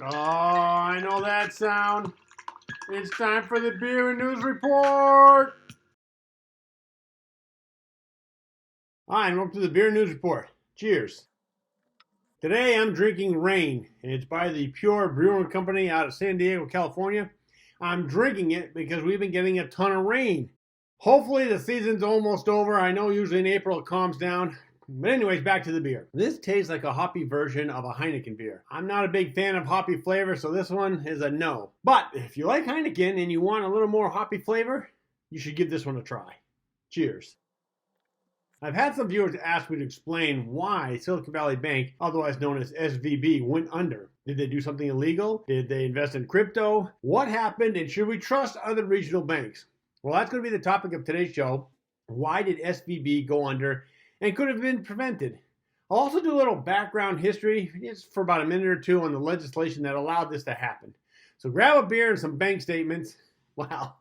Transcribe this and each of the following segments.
Oh, I know that sound. It's time for the Beer and News Report. Hi, and welcome to the Beer and News Report. Cheers. Today I'm drinking Rain, and it's by the Pure Brewing Company out of San Diego, California. I'm drinking it because we've been getting a ton of rain. Hopefully the season's almost over. I know usually in April it calms down. But anyways, back to the beer. This tastes like a hoppy version of a Heineken beer. I'm not a big fan of hoppy flavor, so this one is a no. But if you like Heineken and you want a little more hoppy flavor, you should give this one a try. Cheers. I've had some viewers ask me to explain why Silicon Valley Bank, otherwise known as SVB, went under. Did they do something illegal? Did they invest in crypto? What happened, and should we trust other regional banks? Well, that's going to be the topic of today's show. Why did SVB go under and could have been prevented? I'll also do a little background history just for about a minute or two on the legislation that allowed this to happen. So grab a beer and some bank statements. Wow.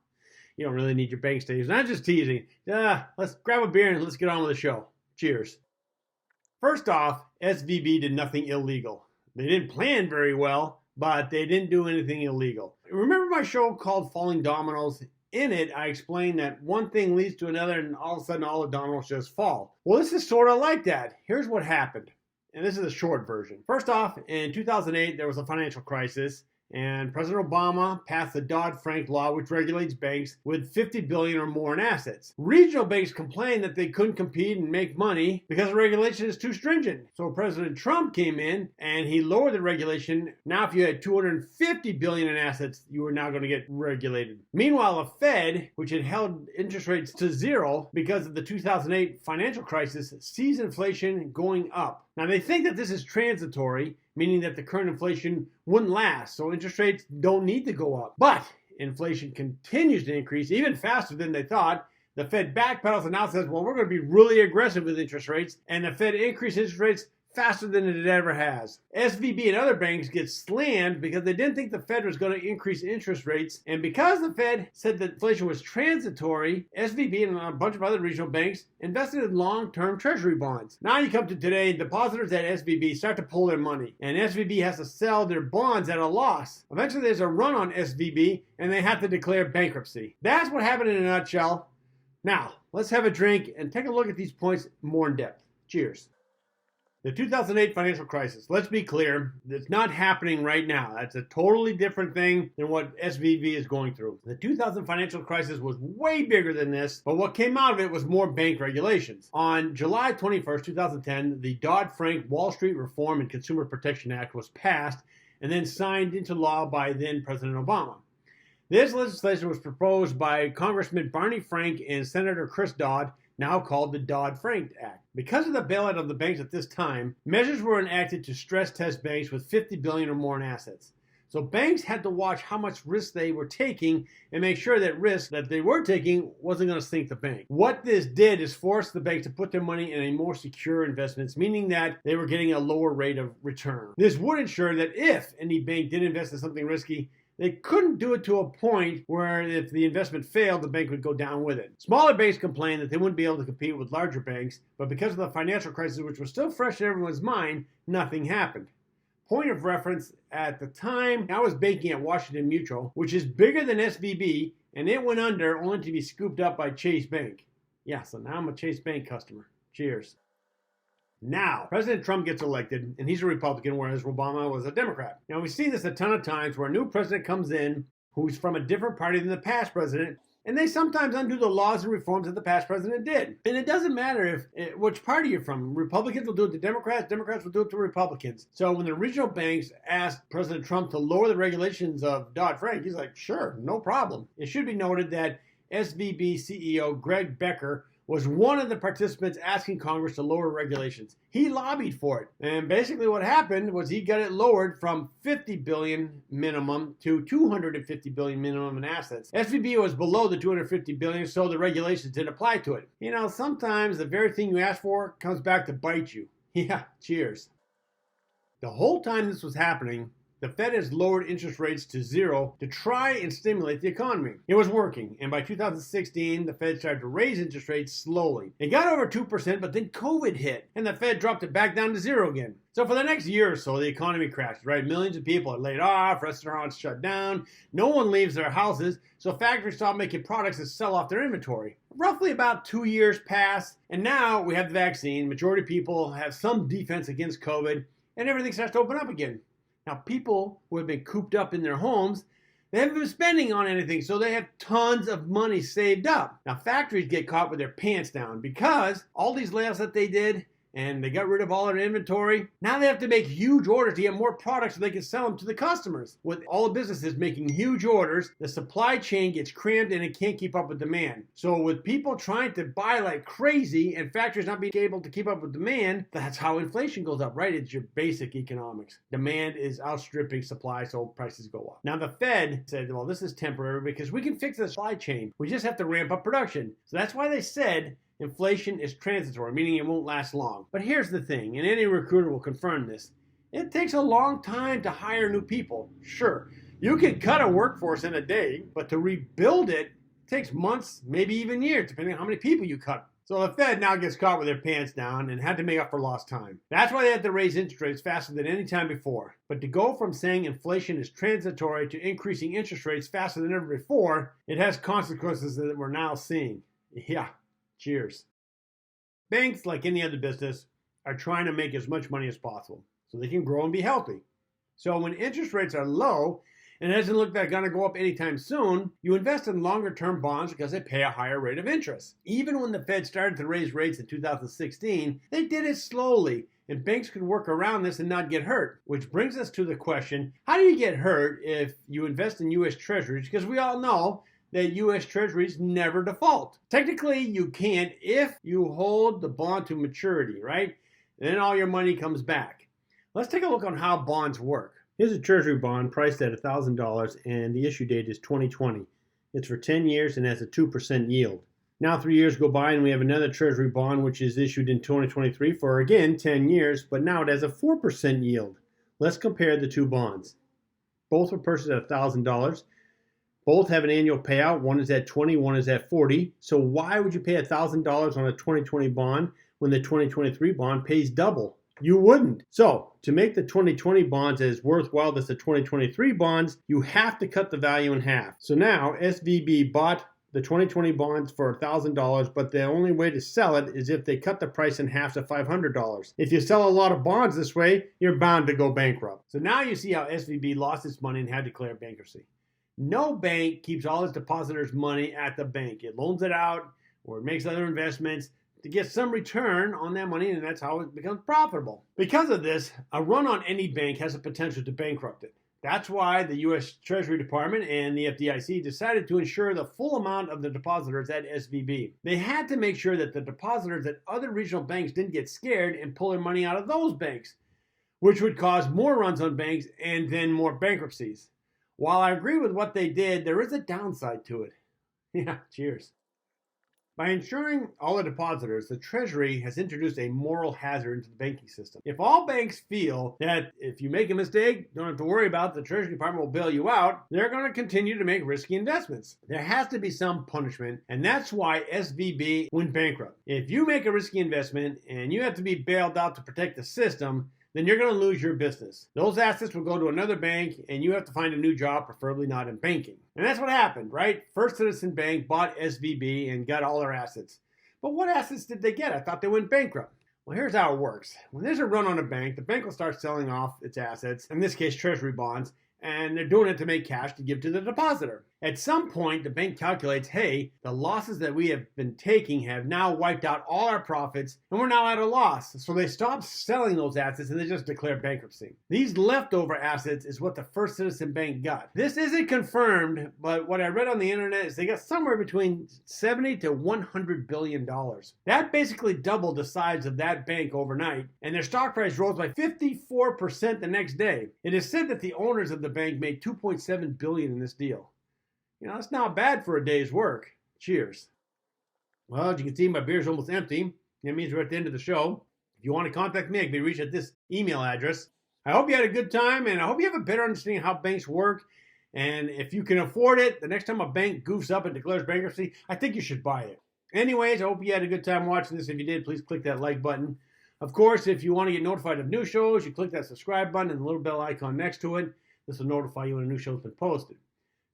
You don't really need your bank statements. I'm just teasing. Let's grab a beer and let's get on with the show. Cheers. First off, SVB did nothing illegal. They didn't plan very well, but they didn't do anything illegal. Remember my show called Falling Dominoes? In it, I explained that one thing leads to another and all of a sudden all the dominoes just fall. Well, this is sort of like that. Here's what happened. And this is a short version. First off, in 2008, there was a financial crisis. And President Obama passed the Dodd-Frank law, which regulates banks with $50 billion or more in assets. Regional banks complained that they couldn't compete and make money because the regulation is too stringent. So President Trump came in and he lowered the regulation. Now if you had $250 billion in assets, you were now going to get regulated. Meanwhile, the Fed, which had held interest rates to zero because of the 2008 financial crisis, sees inflation going up. Now they think that this is transitory, meaning that the current inflation wouldn't last, so interest rates don't need to go up. But inflation continues to increase even faster than they thought. The Fed backpedals and now says, well, we're going to be really aggressive with interest rates, and the Fed increases interest rates faster than it ever has. SVB and other banks get slammed because they didn't think the Fed was going to increase interest rates. And because the Fed said that inflation was transitory, SVB and a bunch of other regional banks invested in long-term treasury bonds. Now you come to today, depositors at SVB start to pull their money. And SVB has to sell their bonds at a loss. Eventually there's a run on SVB and they have to declare bankruptcy. That's what happened in a nutshell. Now, let's have a drink and take a look at these points more in depth. Cheers. The 2008 financial crisis, let's be clear, it's not happening right now. That's a totally different thing than what SVB is going through. The 2000 financial crisis was way bigger than this, but what came out of it was more bank regulations. On July 21st, 2010, the Dodd-Frank Wall Street Reform and Consumer Protection Act was passed and then signed into law by then President Obama. This legislation was proposed by Congressman Barney Frank and Senator Chris Dodd, now called the Dodd-Frank Act. Because of the bailout of the banks at this time, measures were enacted to stress test banks with $50 billion or more in assets. So banks had to watch how much risk they were taking and make sure that risk that they were taking wasn't going to sink the bank. What this did is force the banks to put their money in a more secure investments, meaning that they were getting a lower rate of return. This would ensure that if any bank did invest in something risky, they couldn't do it to a point where if the investment failed, the bank would go down with it. Smaller banks complained that they wouldn't be able to compete with larger banks, but because of the financial crisis, which was still fresh in everyone's mind, nothing happened. Point of reference, at the time, I was banking at Washington Mutual, which is bigger than SVB, and it went under only to be scooped up by Chase Bank. Yeah, so now I'm a Chase Bank customer. Cheers. Now, President Trump gets elected, and he's a Republican, whereas Obama was a Democrat. Now, we've seen this a ton of times where a new president comes in who's from a different party than the past president, and they sometimes undo the laws and reforms that the past president did. And it doesn't matter which party you're from. Republicans will do it to Democrats, Democrats will do it to Republicans. So when the regional banks asked President Trump to lower the regulations of Dodd-Frank, he's like, sure, no problem. It should be noted that SVB CEO Greg Becker was one of the participants asking Congress to lower regulations. He lobbied for it. And basically what happened was he got it lowered from $50 billion minimum to $250 billion minimum in assets. SVB was below the $250 billion, so the regulations didn't apply to it. You know, sometimes the very thing you ask for comes back to bite you. Yeah, cheers. The whole time this was happening, The Fed has lowered interest rates to zero to try and stimulate the economy. It was working, and by 2016, the Fed started to raise interest rates slowly. It got over 2%, but then COVID hit, and the Fed dropped it back down to zero again. So for the next year or so, the economy crashed, right? Millions of people are laid off, restaurants shut down, no one leaves their houses, so factories stop making products that sell off their inventory. Roughly about 2 years passed, and now we have the vaccine. Majority of people have some defense against COVID, and everything starts to open up again. Now, people who have been cooped up in their homes, they haven't been spending on anything, so they have tons of money saved up. Now, factories get caught with their pants down because all these layoffs that they did, and they got rid of all their inventory. Now they have to make huge orders to get more products so they can sell them to the customers. With all the businesses making huge orders, the supply chain gets cramped and it can't keep up with demand. So with people trying to buy like crazy and factories not being able to keep up with demand, that's how inflation goes up, right? It's your basic economics. Demand is outstripping supply, so prices go up. Now the Fed said, well, this is temporary because we can fix the supply chain. We just have to ramp up production. So that's why they said inflation is transitory, meaning it won't last long. But here's the thing, and any recruiter will confirm this. It takes a long time to hire new people. Sure, you can cut a workforce in a day, but to rebuild it takes months, maybe even years, depending on how many people you cut. So the Fed now gets caught with their pants down and had to make up for lost time. That's why they had to raise interest rates faster than any time before. But to go from saying inflation is transitory to increasing interest rates faster than ever before, it has consequences that we're now seeing. Yeah. Cheers. Banks, like any other business, are trying to make as much money as possible so they can grow and be healthy. So when interest rates are low and it doesn't look like they're going to go up anytime soon, you invest in longer-term bonds because they pay a higher rate of interest. Even when the Fed started to raise rates in 2016, they did it slowly, and banks could work around this and not get hurt. Which brings us to the question, how do you get hurt if you invest in US Treasuries? Because we all know that US Treasuries never default. Technically, you can't if you hold the bond to maturity, right? Then all your money comes back. Let's take a look on how bonds work. Here's a Treasury bond priced at $1,000 and the issue date is 2020. It's for 10 years and has a 2% yield. Now 3 years go by and we have another Treasury bond which is issued in 2023 for again 10 years, but now it has a 4% yield. Let's compare the two bonds. Both were purchased at $1,000. Both have an annual payout. One is at 20, one is at 40. So why would you pay $1,000 on a 2020 bond when the 2023 bond pays double? You wouldn't. So to make the 2020 bonds as worthwhile as the 2023 bonds, you have to cut the value in half. So now SVB bought the 2020 bonds for $1,000, but the only way to sell it is if they cut the price in half to $500. If you sell a lot of bonds this way, you're bound to go bankrupt. So now you see how SVB lost its money and had to declare bankruptcy. No bank keeps all its depositors' money at the bank. It loans it out or it makes other investments to get some return on that money, and that's how it becomes profitable. Because of this, a run on any bank has the potential to bankrupt it. That's why the US Treasury Department and the FDIC decided to insure the full amount of the depositors at SVB. They had to make sure that the depositors at other regional banks didn't get scared and pull their money out of those banks, which would cause more runs on banks and then more bankruptcies. While I agree with what they did, there is a downside to it. Yeah, cheers. By insuring all the depositors, the Treasury has introduced a moral hazard into the banking system. If all banks feel that if you make a mistake, you don't have to worry about the Treasury Department will bail you out, they're going to continue to make risky investments. There has to be some punishment, and that's why SVB went bankrupt. If you make a risky investment and you have to be bailed out to protect the system, then you're going to lose your business. Those assets will go to another bank, and you have to find a new job, preferably not in banking. And that's what happened, right? First Citizen Bank bought SVB and got all their assets. But what assets did they get? I thought they went bankrupt. Well, here's how it works. When there's a run on a bank, the bank will start selling off its assets, in this case, Treasury bonds, and they're doing it to make cash to give to the depositor. At some point, the bank calculates, hey, the losses that we have been taking have now wiped out all our profits, and we're now at a loss. So they stop selling those assets and they just declare bankruptcy. These leftover assets is what the First Citizen Bank got. This isn't confirmed, but what I read on the internet is they got somewhere between $70 to $100 billion. That basically doubled the size of that bank overnight, and their stock price rose by 54% the next day. It is said that the owners of the bank made $2.7 billion in this deal. You know, that's not bad for a day's work. Cheers. Well, as you can see, my beer's almost empty. That means we're at the end of the show. If you want to contact me, I can be reached at this email address. I hope you had a good time, and I hope you have a better understanding of how banks work. And if you can afford it, the next time a bank goofs up and declares bankruptcy, I think you should buy it. Anyways, I hope you had a good time watching this. If you did, please click that like button. Of course, if you want to get notified of new shows, you click that subscribe button and the little bell icon next to it. This will notify you when a new show's been posted.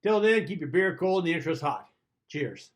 Till then, keep your beer cold and the interest hot. Cheers.